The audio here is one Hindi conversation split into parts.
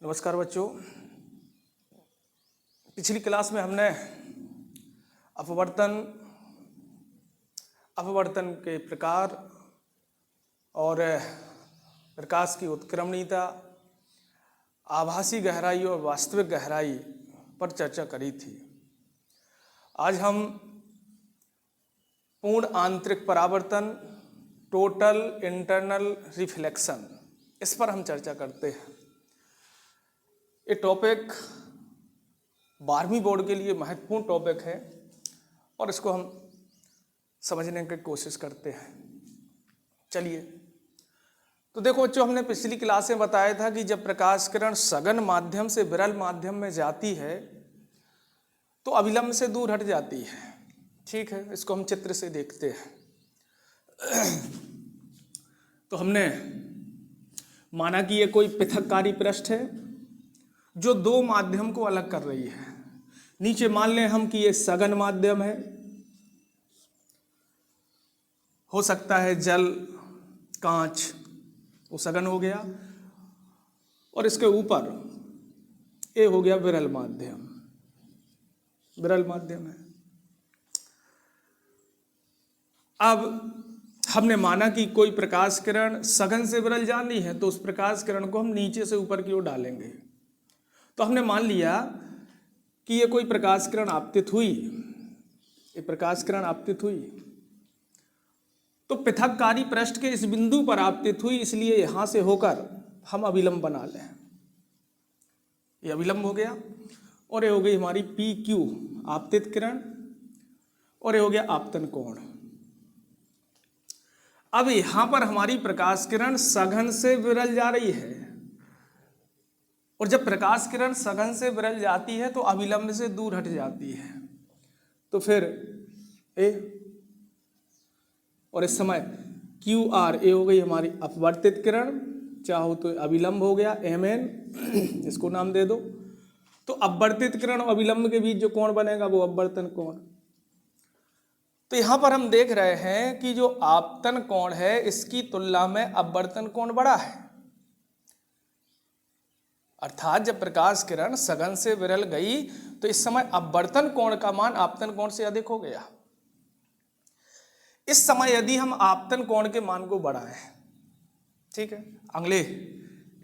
नमस्कार बच्चों। पिछली क्लास में हमने अपवर्तन के प्रकार और प्रकाश की उत्क्रमणीयता, आभासी गहराई और वास्तविक गहराई पर चर्चा करी थी। आज हम पूर्ण आंतरिक परावर्तन, टोटल इंटरनल रिफ्लेक्शन, इस पर हम चर्चा करते हैं। ये टॉपिक 12वीं बोर्ड के लिए महत्वपूर्ण टॉपिक है और इसको हम समझने की कोशिश करते हैं। चलिए, तो देखो बच्चों, हमने पिछली क्लास में बताया था कि जब प्रकाश किरण सघन माध्यम से विरल माध्यम में जाती है तो अभिलंब से दूर हट जाती है। ठीक है, इसको हम चित्र से देखते हैं। तो हमने माना कि ये कोई पृथककारी पृष्ठ है जो दो माध्यम को अलग कर रही है। नीचे मान लें हम कि ये सघन माध्यम है, हो सकता है जल, कांच, वो सघन हो गया, और इसके ऊपर ये हो गया विरल माध्यम। विरल माध्यम है। अब हमने माना कि कोई प्रकाश किरण सघन से विरल जानी है तो उस प्रकाश किरण को हम नीचे से ऊपर की ओर डालेंगे। तो हमने मान लिया कि ये कोई प्रकाश किरण आपतित हुई, ये प्रकाश किरण आपतित हुई तो पृथककारी पृष्ठ के इस बिंदु पर आपतित हुई, इसलिए यहां से होकर हम अभिलंब बना लें। ये अभिलंब हो गया और ये हो गई हमारी पी क्यू आपतित किरण, और ये हो गया आपतन कोण। अब यहां पर हमारी प्रकाश किरण सघन से विरल जा रही है, और जब प्रकाश किरण सघन से विरल जाती है तो अभिलंब से दूर हट जाती है। तो फिर ए, और इस समय क्यू आर, ए हो गई हमारी अपवर्तित किरण, चाहो तो अभिलंब हो गया एम एन, इसको नाम दे दो। तो अपवर्तित किरण और अभिलंब के बीच जो कोण बनेगा वो अपवर्तन कोण। तो यहां पर हम देख रहे हैं कि जो आपतन कोण है इसकी तुलना में अपवर्तन कोण बड़ा है। अर्थात जब प्रकाश किरण सघन से विरल गई तो इस समय अपवर्तन कोण का मान आपतन कोण से अधिक हो गया। इस समय यदि हम आपतन कोण के मान को बढ़ाएं, ठीक है, अगले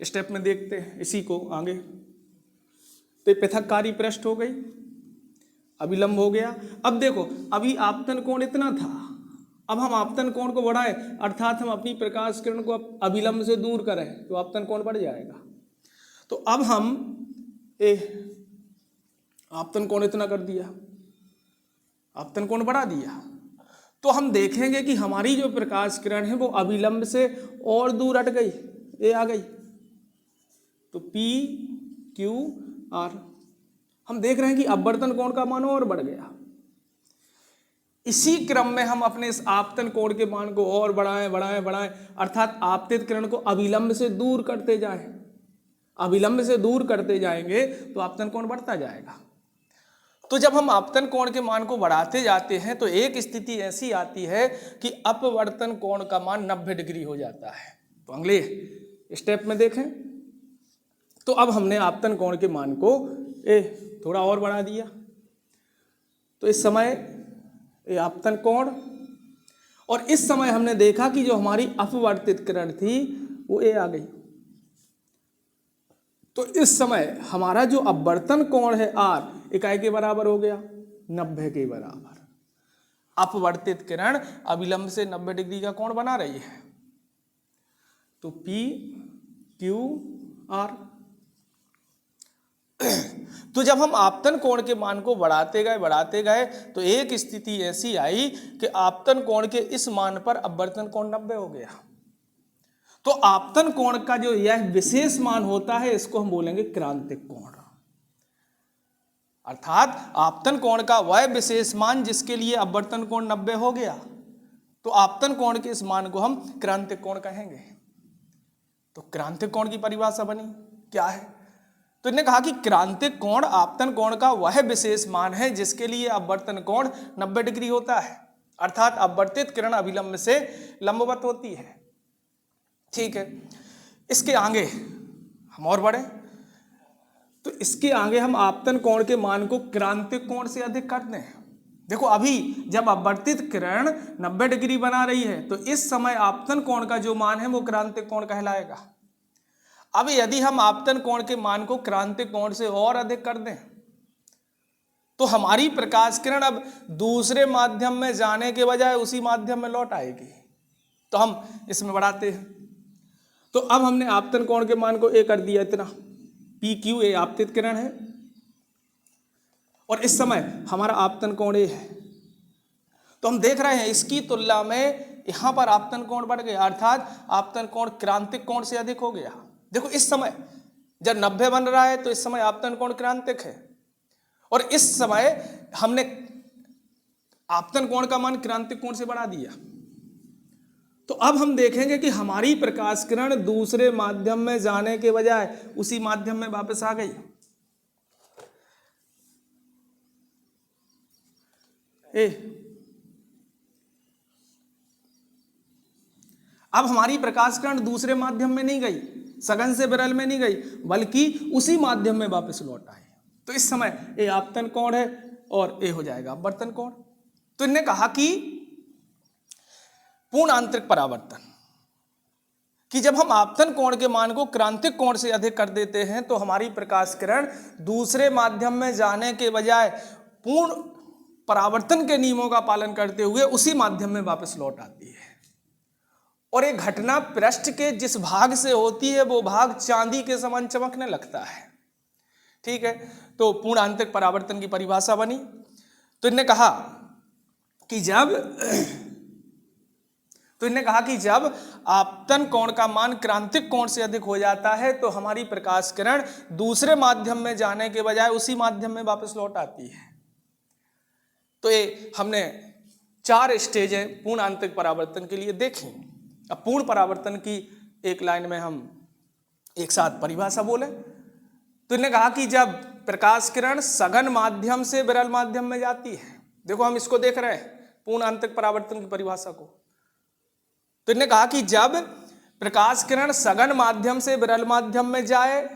स्टेप में देखते हैं इसी को आगे। तो पृथककारी पृष्ठ हो गई, अभिलंब हो गया। अब देखो, अभी आपतन कोण इतना था, अब हम आपतन कोण को बढ़ाएं, अर्थात हम अपनी प्रकाश किरण को अभिलंब से दूर करें तो आपतन कोण बढ़ जाएगा। तो अब हम आपतन कोण इतना कर दिया, आपतन कोण बढ़ा दिया, तो हम देखेंगे कि हमारी जो प्रकाश किरण है वो अभिलंब से और दूर हट गई, ये आ गई। तो पी क्यू आर, हम देख रहे हैं कि अपवर्तन कोण का मान और बढ़ गया। इसी क्रम में हम अपने इस आपतन कोण के मान को और बढ़ाएं, अर्थात आपतित किरण को अभिलंब से दूर करते जाएं। अभिलंब से दूर करते जाएंगे तो आपतन कोण बढ़ता जाएगा। तो जब हम आपतन कोण के मान को बढ़ाते जाते हैं तो एक स्थिति ऐसी आती है कि अपवर्तन कोण का मान 90 डिग्री हो जाता है। तो अगले स्टेप में देखें, तो अब हमने आपतन कोण के मान को थोड़ा और बढ़ा दिया। तो इस समय ये आपतन कोण, और इस समय हमने देखा कि जो हमारी अपवर्तित किरण थी वो ए आ गई। तो इस समय हमारा जो अपवर्तन कोण है आर, इकाई के बराबर हो गया 90 के बराबर। अपवर्तित किरण अभिलंब से 90 डिग्री का कोण बना रही है। तो पी क्यू आर। तो जब हम आपतन कोण के मान को बढ़ाते गए तो एक स्थिति ऐसी आई कि आपतन कोण के इस मान पर अपवर्तन कोण 90 हो गया। तो आपतन कोण का जो यह विशेष मान होता है इसको हम बोलेंगे क्रांतिक कोण। अर्थात आपतन कोण का वह विशेष मान जिसके लिए अपवर्तन कोण 90 हो गया, तो आपतन कोण के इस मान को हम क्रांतिक कोण कहेंगे। तो क्रांतिक कोण की परिभाषा बनी क्या है? तो इन्होंने कहा कि क्रांतिक कोण आपतन कोण का वह विशेष मान है जिसके लिए अपवर्तन कोण 90 डिग्री होता है, अर्थात अपवर्तित किरण अभिलंब से लंबवत होती है। ठीक है, इसके आगे हम और बढ़े। तो इसके आगे हम आपतन कोण के मान को क्रांतिक कोण से अधिक कर दें। देखो अभी जब अपवर्तित किरण 90 डिग्री बना रही है तो इस समय आपतन कोण का जो मान है वो क्रांतिक कोण कहलाएगा। अब यदि हम आपतन कोण के मान को क्रांतिक कोण से और अधिक कर दें तो हमारी प्रकाश किरण अब दूसरे माध्यम में जाने के बजाय उसी माध्यम में लौट आएगी। तो हम इसमें बढ़ाते हैं। तो अब हमने आपतन कोण के मान को ए कर दिया, इतना PQ ए आपतित किरण है और इस समय हमारा आपतन कोण ए है। तो हम देख रहे हैं इसकी तुलना में यहां पर आपतन कोण बढ़ गया, अर्थात आपतन कोण क्रांतिक कोण से अधिक हो गया। देखो इस समय जब 90 बन रहा है तो इस समय आपतन कोण क्रांतिक है और इस समय हमने आपतन कोण का मान क्रांतिक कोण से बढ़ा दिया। तो अब हम देखेंगे कि हमारी प्रकाश किरण दूसरे माध्यम में जाने के बजाय उसी माध्यम में वापस आ गई। अब हमारी प्रकाश किरण दूसरे माध्यम में नहीं गई, सघन से विरल में नहीं गई, बल्कि उसी माध्यम में वापस लौट आई। तो इस समय ए आपतन कोण है और ए हो जाएगा अपवर्तन कोण। तो इन्होंने कहा कि पूर्ण आंतरिक परावर्तन कि जब हम आपतन कोण के मान को क्रांतिक कोण से अधिक कर देते हैं तो हमारी प्रकाश किरण दूसरे माध्यम में जाने के बजाय पूर्ण परावर्तन के नियमों का पालन करते हुए उसी माध्यम में वापस लौट आती है। और एक घटना पृष्ठ के जिस भाग से होती है वो भाग चांदी के समान चमकने लगता है। ठीक है, तो पूर्ण आंतरिक परावर्तन की परिभाषा बनी। तो इन्होंने कहा कि जब आपतन कोण का मान क्रांतिक कोण से अधिक हो जाता है तो हमारी प्रकाश किरण दूसरे माध्यम में जाने के बजाय उसी माध्यम में वापस लौट आती है। तो ये हमने 4 स्टेजें पूर्ण आंतरिक परावर्तन के लिए देखी। अब पूर्ण परावर्तन की एक लाइन में हम एक साथ परिभाषा बोले तो इन्होंने कहा कि जब प्रकाश किरण सघन माध्यम से विरल माध्यम में जाती है, देखो हम इसको देख रहे हैं पूर्ण आंतरिक परावर्तन की परिभाषा को। तो इन्होंने कहा कि जब प्रकाश किरण सघन माध्यम से विरल माध्यम में जाए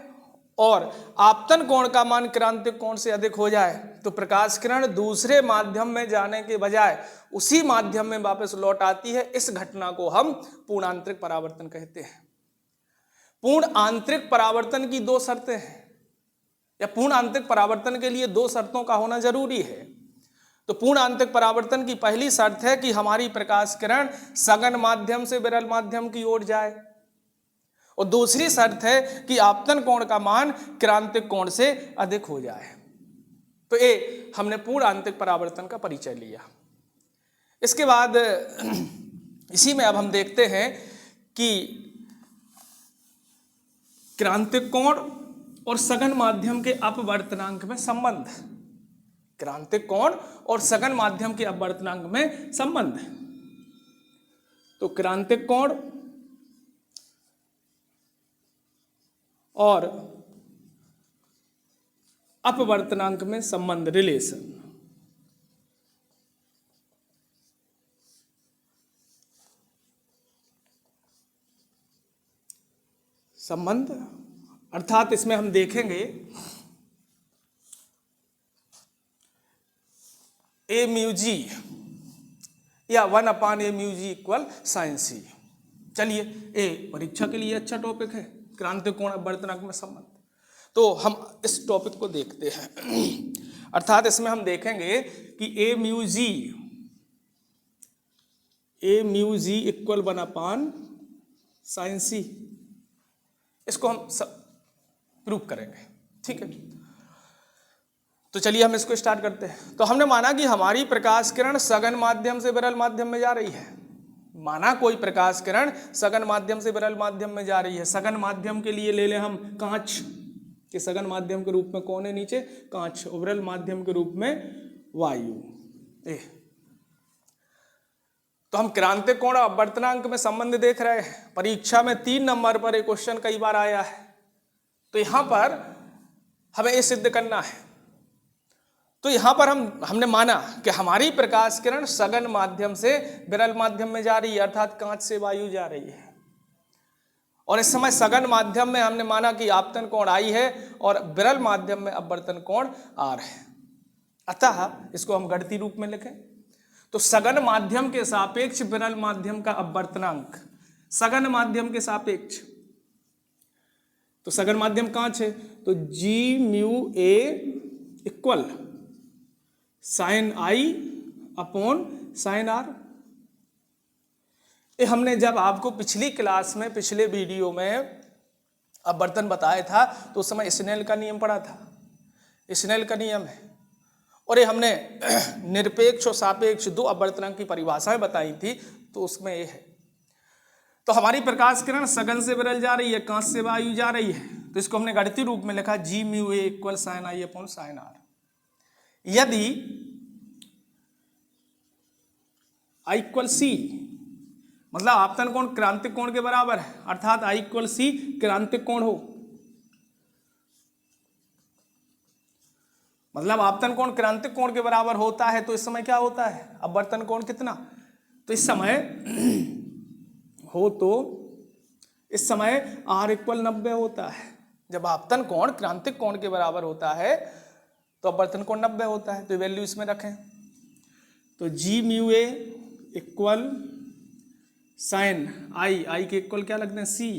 और आपतन कोण का मान क्रांतिक कोण से अधिक हो जाए तो प्रकाश किरण दूसरे माध्यम में जाने के बजाय उसी माध्यम में वापस लौट आती है। इस घटना को हम पूर्ण आंतरिक परावर्तन कहते हैं। पूर्ण आंतरिक परावर्तन की 2 शर्तें हैं, या पूर्ण आंतरिक परावर्तन के लिए 2 शर्तों का होना जरूरी है। तो पूर्ण आंतरिक परावर्तन की पहली शर्त है कि हमारी प्रकाश किरण सघन माध्यम से विरल माध्यम की ओर जाए और दूसरी शर्त है कि आपतन कोण का मान क्रांतिक कोण से अधिक हो जाए। तो ये हमने पूर्ण आंतरिक परावर्तन का परिचय लिया। इसके बाद इसी में अब हम देखते हैं कि क्रांतिक कोण और सघन माध्यम के अपवर्तनांक में संबंध, क्रांतिक कोण और सघन माध्यम के अपवर्तनांक में संबंध। तो क्रांतिक कोण और अपवर्तनांक में संबंध, रिलेशन। संबंध अर्थात इसमें हम देखेंगे ए म्यू जी या 1/a mu G equal sign सी। चलिए, ए परीक्षा के लिए अच्छा टॉपिक है, क्रांतिक कोण अपवर्तनांक में संबंध। तो हम इस टॉपिक को देखते हैं। अर्थात इसमें हम देखेंगे कि ए म्यू जी इक्वल 1/, साइन सी, इसको हम प्रूव करेंगे। ठीक है, तो चलिए हम इसको स्टार्ट करते हैं। तो हमने माना कि हमारी प्रकाश किरण सघन माध्यम से विरल माध्यम में जा रही है। माना कोई प्रकाश किरण सघन माध्यम से विरल माध्यम में जा रही है। सघन माध्यम के लिए ले लें हम कांच के सघन माध्यम के रूप में कौन है नीचे, कांच, और विरल माध्यम के रूप में वायु। तो हम क्रांतिक कोण और अपवर्तनांक में संबंध देख रहे हैं। परीक्षा में 3 नंबर पर एक क्वेश्चन कई बार आया है। तो यहां पर हमें ये सिद्ध करना है। तो यहां पर हमने माना कि हमारी प्रकाश किरण सघन माध्यम से विरल माध्यम में जा रही है, अर्थात कांच से वायु जा रही है। और इस समय सघन माध्यम में हमने माना कि आपतन कोण I है और विरल माध्यम में अपवर्तन कोण R है। अतः इसको हम गणितीय रूप में लिखें तो सघन माध्यम के सापेक्ष विरल माध्यम का अपवर्तनांक, सघन माध्यम के सापेक्ष, तो सघन माध्यम कांच है तो G mu A equal sine I upon sine R। ये हमने जब आपको पिछली क्लास में, पिछले वीडियो में अपवर्तन बताया था तो उस समय स्नेल का नियम पढ़ा था, स्नेल का नियम है। और ये हमने निरपेक्ष और सापेक्ष दो अपवर्तनांक की परिभाषाएं बताई थी, तो उसमें ये है। तो हमारी प्रकाश किरण सघन से विरल जा रही है, कांच से वायु जा रही है, तो इसको हमने गणितीय रूप में लिखा G mu A equal sine I upon sine R। यदि I इक्वल C, मतलब आपतन कोण क्रांतिक कोण के बराबर है, अर्थात I इक्वल C क्रांतिक कोण हो, मतलब आपतन कोण क्रांतिक कोण के बराबर होता है, तो इस समय क्या होता है, अपवर्तन कोण कितना, तो इस समय हो तो इस समय R इक्वल 90 होता है। जब आपतन कोण क्रांतिक कोण के बराबर होता है तो अपवर्तन कोण 90 होता है, तो वैल्यू इसमें रखें तो G mu A equal sine I के इक्वल क्या लगते हैं C,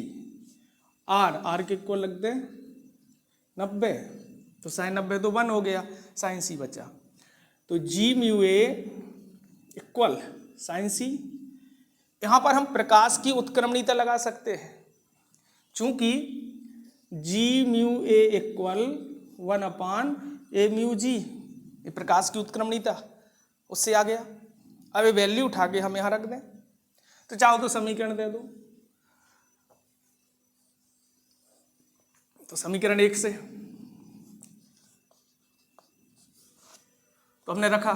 R के इक्वल लगते हैं 90, तो साइन 90 तो 1 हो गया, साइन C बचा। तो G mu A equal sine C। यहां पर हम प्रकाश की उत्क्रमणीयता लगा सकते हैं, चूंकि G mu A equal 1 upon A mu G, ये प्रकाश की उत्क्रमणीयता उससे आ गया। अब ये वैल्यू उठा के हम यहां रख दें, तो चाहो तो समीकरण दे दो, तो समीकरण 1 से तो हमने रखा,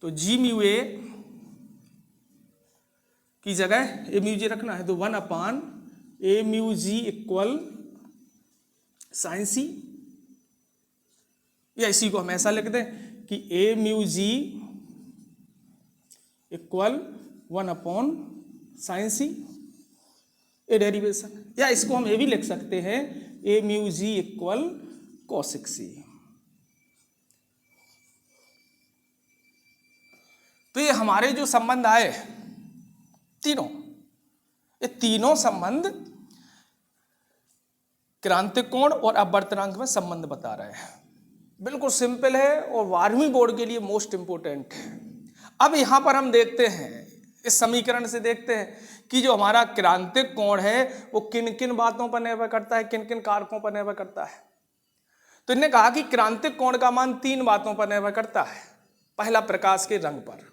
तो G म्यू A की जगह A म्यू G रखना है, तो 1 upon A mu G equal sine C, या इसी को हम ऐसा लिख दें कि A mu G equal 1 upon sine C, A derivation. या इसको हम ये भी लिख सकते हैं A mu G equal cosec C। तो ये हमारे जो संबंध आए तीनों, ये तीनों संबंध क्रांतिक कोण और अपवर्तनांक में संबंध बता रहे हैं। बिल्कुल सिंपल है और 12वीं बोर्ड के लिए मोस्ट इंपोर्टेंट है। अब यहां पर हम देखते हैं, इस समीकरण से देखते हैं कि जो हमारा क्रांतिक कोण है वो किन किन बातों पर निर्भर करता है, किन किन कारकों पर निर्भर करता है। तो इन्होंने कहा कि क्रांतिक कोण का मान 3 बातों पर निर्भर करता है। पहला, प्रकाश के रंग पर,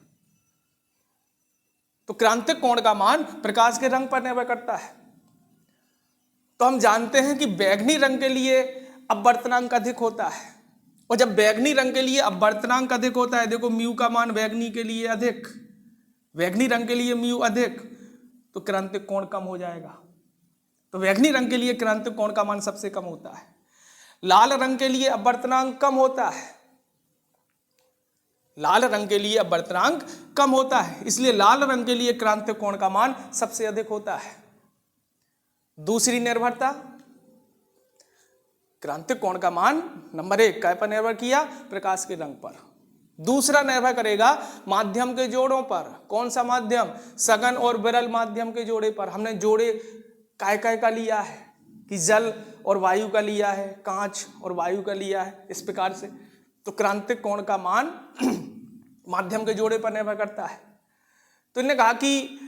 तो क्रांतिक कोण का मान प्रकाश के रंग पर निर्भर करता है। तो हम जानते हैं कि बैंगनी रंग के लिए अपवर्तनांक अधिक होता है, और जब बैंगनी रंग के लिए अपवर्तनांक अधिक होता है, देखो म्यू का मान बैंगनी के लिए अधिक, बैंगनी रंग के लिए म्यू अधिक, तो क्रांतिक कोण कम हो जाएगा। तो बैंगनी रंग के लिए क्रांतिक कोण का मान सबसे कम होता है। लाल रंग के लिए अपवर्तनांक कम होता है, लाल रंग के लिए अपवर्तनांक कम होता है, इसलिए लाल रंग के लिए क्रांतिक कोण का मान सबसे अधिक होता है। दूसरी निर्भरता, क्रांतिक कोण का मान नंबर 1 काय पर निर्भर किया, प्रकाश के रंग पर। दूसरा निर्भर करेगा माध्यम के जोड़ों पर। कौन सा माध्यम, सघन और विरल माध्यम के जोड़े पर। हमने जोड़े काय काय का लिया है कि जल और वायु का लिया है, कांच और वायु का लिया है, इस प्रकार से। तो क्रांतिक कोण का मान माध्यम के जोड़े पर निर्भर करता है। तो इन्होंने कहा कि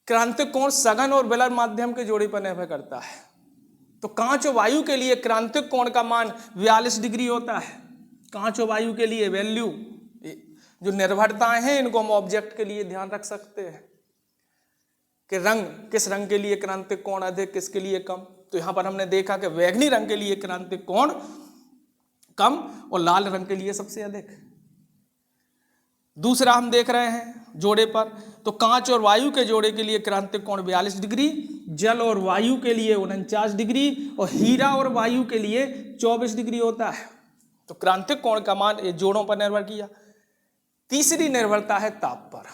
क्रांतिक कोण सघन और विरल माध्यम के जोड़े पर निर्भर करता है। तो कांच और वायु के लिए क्रांतिक कोण का मान 42 डिग्री होता है। कांच और वायु के लिए वैल्यू, जो निर्भरताएं हैं इनको हम ऑब्जेक्ट के लिए ध्यान रख सकते हैं कि रंग, किस रंग के लिए क्रांतिक कोण अधिक, किसके लिए कम। तो यहां पर हमने देखा कि बैंगनी रंग के लिए क्रांतिक कोण कम और लाल रंग के लिए सबसे अधिक। दूसरा हम देख रहे हैं जोड़े पर, तो कांच और वायु के जोड़े के लिए क्रांतिक कोण 42 डिग्री, जल और वायु के लिए 49 डिग्री और हीरा और वायु के लिए 24 डिग्री होता है। तो क्रांतिक कोण का मान ये जोड़ों पर निर्भर किया। तीसरी निर्भरता है ताप पर।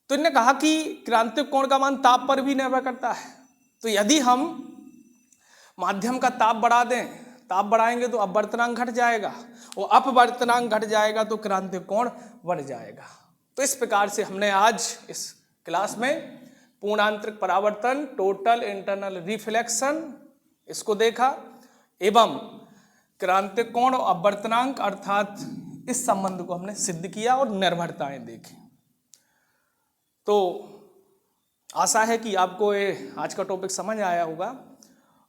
तो इन्होंने कहा कि क्रांतिक कोण का मान ताप पर भी निर्भर करता है। तो यदि हम माध्यम का ताप बढ़ा दें, ताप बढ़ाएंगे तो अपवर्तनांक घट जाएगा, और अपवर्तनांक घट जाएगा तो क्रांतिक कोण बढ़ जाएगा। तो इस प्रकार से हमने आज इस क्लास में पूर्ण आंतरिक परावर्तन, टोटल इंटरनल रिफ्लेक्शन, इसको देखा, एवं क्रांतिक कोण और अपवर्तनांक अर्थात इस संबंध को हमने सिद्ध किया और निर्भरताएं देखी। तो आशा है कि आपको ये आज का टॉपिक समझ आया होगा,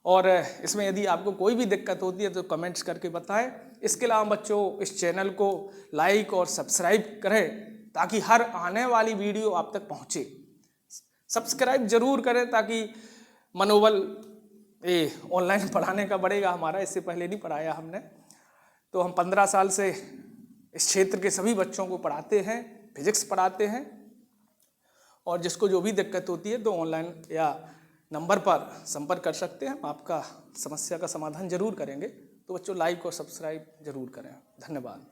और इसमें यदि आपको कोई भी दिक्कत होती है तो कमेंट्स करके बताएं। इसके अलावा बच्चों इस चैनल को लाइक और सब्सक्राइब करें ताकि हर आने वाली वीडियो आप तक पहुंचे। सब्सक्राइब जरूर करें ताकि मनोबल ये ऑनलाइन पढ़ाने का बढ़ेगा हमारा। इससे पहले नहीं पढ़ाया हमने, तो हम 15 साल से इस क्षेत्र के सभी बच्चों को पढ़ाते हैं, फिजिक्स पढ़ाते हैं, और जिसको जो भी दिक्कत होती है तो ऑनलाइन या नंबर पर संपर्क कर सकते हैं, हम आपका समस्या का समाधान जरूर करेंगे। तो बच्चों लाइक और सब्सक्राइब जरूर करें। धन्यवाद।